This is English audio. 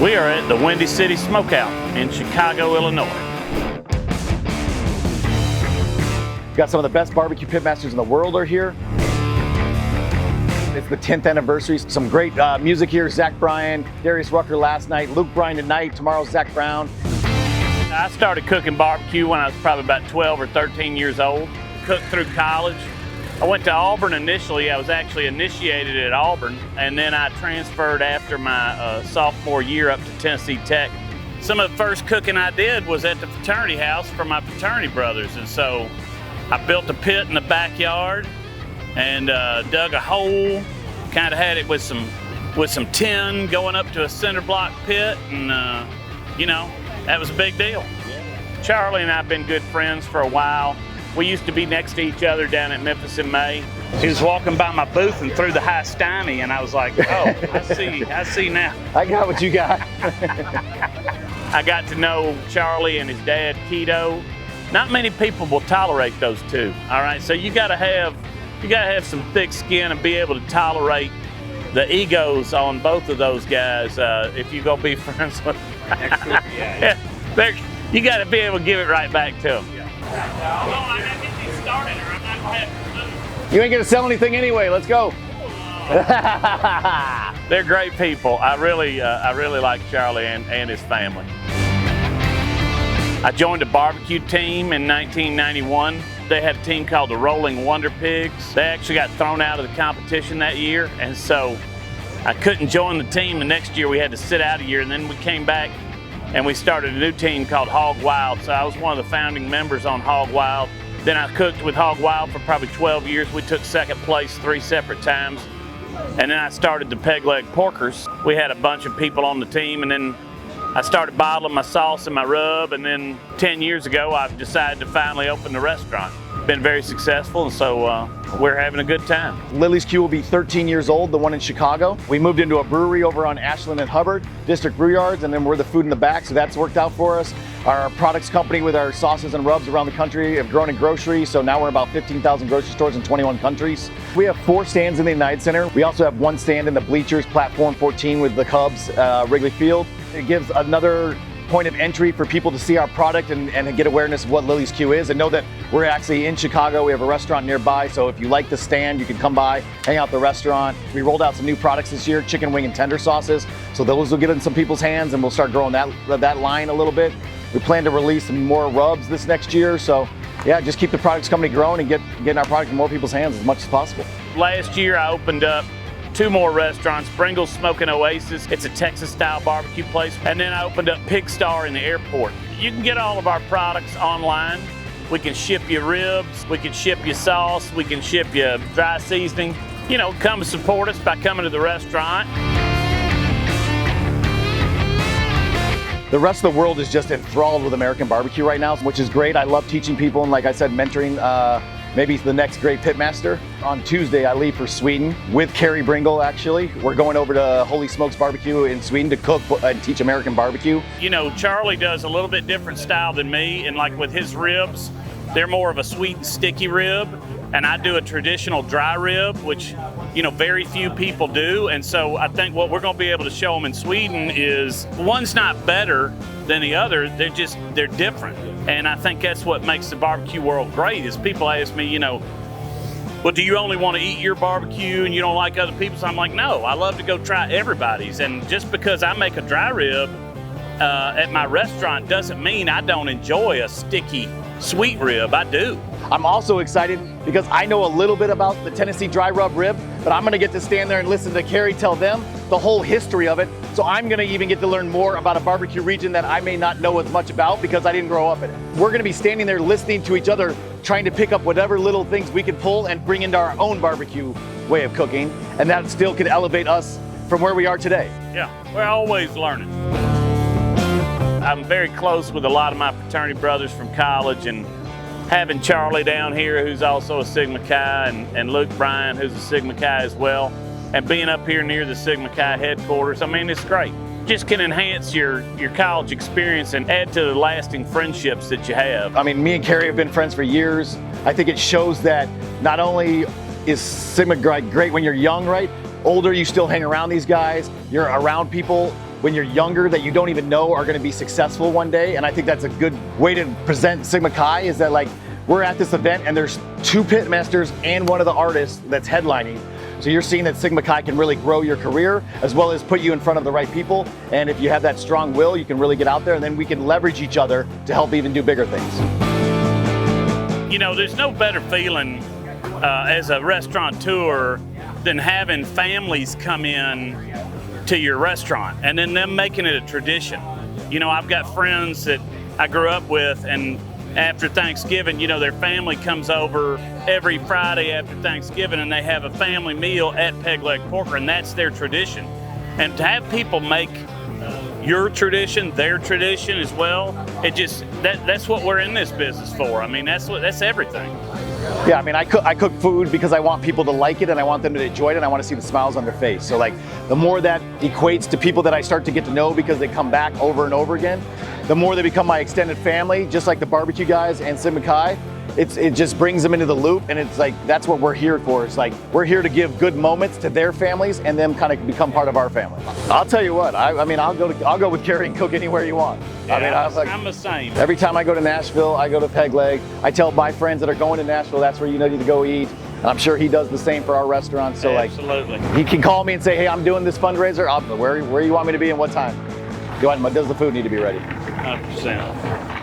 We are at the Windy City Smokeout in Chicago, Illinois. Got some of the best barbecue pitmasters in the world are here. It's the 10th anniversary. Some great music here. Zach Bryan, Darius Rucker last night, Luke Bryan tonight, tomorrow's Zach Brown. I started cooking barbecue when I was probably about 12 or 13 years old. Cooked through college. I went to Auburn initially. I was actually initiated at Auburn, and then I transferred after my sophomore year up to Tennessee Tech. Some of the first cooking I did was at the fraternity house for my fraternity brothers, and so I built a pit in the backyard and dug a hole. Kind of had it with some tin going up to a cinder block pit, and you know, that was a big deal. Charlie and I have been good friends for a while. We used to be next to each other down at Memphis in May. He was walking by my booth and threw the high stymie, and I was like, oh, I see now. I got what you got. I got to know Charlie and his dad, Keto. Not many people will tolerate those two, all right? So you gotta have some thick skin and be able to tolerate the egos on both of those guys if you're gonna be friends with them. You gotta be able to give it right back to them. Hold on, I gotta get these started or I'm not gonna have to move. You ain't gonna sell anything anyway, let's go. They're great people. I really like Charlie and his family. I joined a barbecue team in 1991. They had a team called the Rolling Wonder Pigs. They actually got thrown out of the competition that year, and so I couldn't join the team. The next year we had to sit out a year, and then we came back and we started a new team called Hog Wild. So I was one of the founding members on Hog Wild. Then I cooked with Hog Wild for probably 12 years. We took second place 3 separate times. And then I started the Peg Leg Porkers. We had a bunch of people on the team, and then I started bottling my sauce and my rub, and then 10 years ago I decided to finally open the restaurant. Been very successful, and so we're having a good time. Lily's Q will be 13 years old, the one in Chicago. We moved into a brewery over on Ashland and Hubbard, District Brew Yards, and then we're the food in the back, so that's worked out for us. Our products company with our sauces and rubs around the country have grown in grocery, so now we're in about 15,000 grocery stores in 21 countries. We have 4 stands in the United Center. We also have 1 stand in the bleachers, platform 14 with the Cubs, Wrigley Field. It gives another point of entry for people to see our product and get awareness of what Lily's Q is, and know that we're actually in Chicago. We have a restaurant nearby, so if you like the stand, you can come by, hang out at the restaurant. We rolled out some new products this year, chicken wing and tender sauces, so those will get in some people's hands, and we'll start growing that line a little bit. We plan to release some more rubs this next year, so yeah, just keep the products company growing and getting our product in more people's hands as much as possible. Last year I opened up 2 more restaurants, Bringle's Smoking Oasis. It's a Texas-style barbecue place. And then I opened up Pig Star in the airport. You can get all of our products online. We can ship you ribs, we can ship you sauce, we can ship you dry seasoning. You know, come support us by coming to the restaurant. The rest of the world is just enthralled with American barbecue right now, which is great. I love teaching people and, like I said, mentoring maybe the next great pitmaster. On Tuesday, I leave for Sweden with Carey Bringle, actually. We're going over to Holy Smokes Barbecue in Sweden to cook and teach American barbecue. You know, Charlie does a little bit different style than me, and like with his ribs, they're more of a sweet and sticky rib, and I do a traditional dry rib, which, you know, very few people do. And so I think what we're going to be able to show them in Sweden is one's not better than the other, they're different. And I think that's what makes the barbecue world great, is people ask me, you know, well, do you only want to eat your barbecue and you don't like other people's? I'm like, no, I love to go try everybody's. And just because I make a dry rib at my restaurant doesn't mean I don't enjoy a sticky sweet rib. I do. I'm also excited because I know a little bit about the Tennessee dry rub rib, but I'm gonna get to stand there and listen to Carey tell them the whole history of it. So I'm gonna even get to learn more about a barbecue region that I may not know as much about because I didn't grow up in it. We're gonna be standing there listening to each other, trying to pick up whatever little things we can pull and bring into our own barbecue way of cooking, and that still could elevate us from where we are today. Yeah, we're always learning. I'm very close with a lot of my fraternity brothers from college, and having Charlie down here, who's also a Sigma Chi, and Luke Bryan, who's a Sigma Chi as well, and being up here near the Sigma Chi headquarters, I mean, it's great. Just can enhance your college experience and add to the lasting friendships that you have. I mean, me and Carey have been friends for years. I think it shows that not only is Sigma great when you're young, right? Older, you still hang around these guys. You're around people when you're younger that you don't even know are gonna be successful one day. And I think that's a good way to present Sigma Chi, is that like, we're at this event and there's 2 Pitmasters and one of the artists that's headlining. So you're seeing that Sigma Chi can really grow your career as well as put you in front of the right people. And if you have that strong will, you can really get out there, and then we can leverage each other to help even do bigger things. You know, there's no better feeling as a restaurateur than having families come in to your restaurant and then them making it a tradition. You know, I've got friends that I grew up with, and after Thanksgiving, you know, their family comes over every Friday after Thanksgiving and they have a family meal at Peg Leg Porker, and that's their tradition. And to have people make your tradition their tradition as well, it just, that's what we're in this business for. I mean, that's everything. Yeah, I mean, I cook food because I want people to like it and I want them to enjoy it and I want to see the smiles on their face. So like, the more that equates to people that I start to get to know because they come back over and over again, the more they become my extended family, just like the barbecue guys and Sigma Chi. It just brings them into the loop, and it's like, that's what we're here for. It's like, we're here to give good moments to their families and them kind of become part of our family. I'll tell you what, I mean, I'll go with Carey and cook anywhere you want. Yeah, I mean, I'm the same. Every time I go to Nashville, I go to Peg Leg. I tell my friends that are going to Nashville, that's where you need to go eat. And I'm sure he does the same for our restaurant. So absolutely. Like, he can call me and say, hey, I'm doing this fundraiser. Where you want me to be and what time? Does the food need to be ready? 100%.